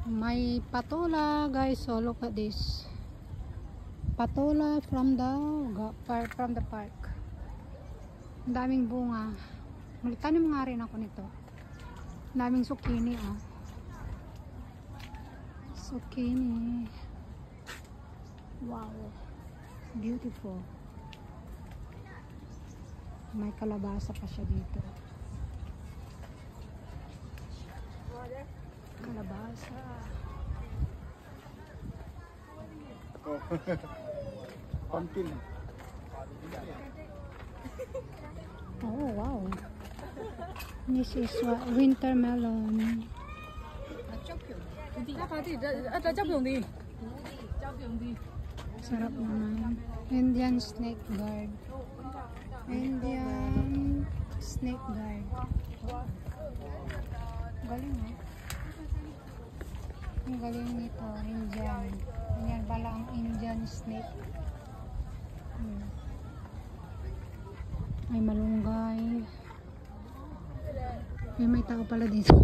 May patola guys, so look at this. Patola from the park. Ang daming bunga. Tanim nga rin ako nito. Ang daming zucchini oh. Zucchini. Wow. Beautiful. May kalabasa pa siya dito. Kalabasa. Oh. Pumpkin. Oh, wow. This is winter melon. Sarap naman. Indian snake guard. Indian snake guard. Galing eh. Ang galing nito. Indian. Yan pala ang Indian snake. Ay malunggay. May tao pala dito.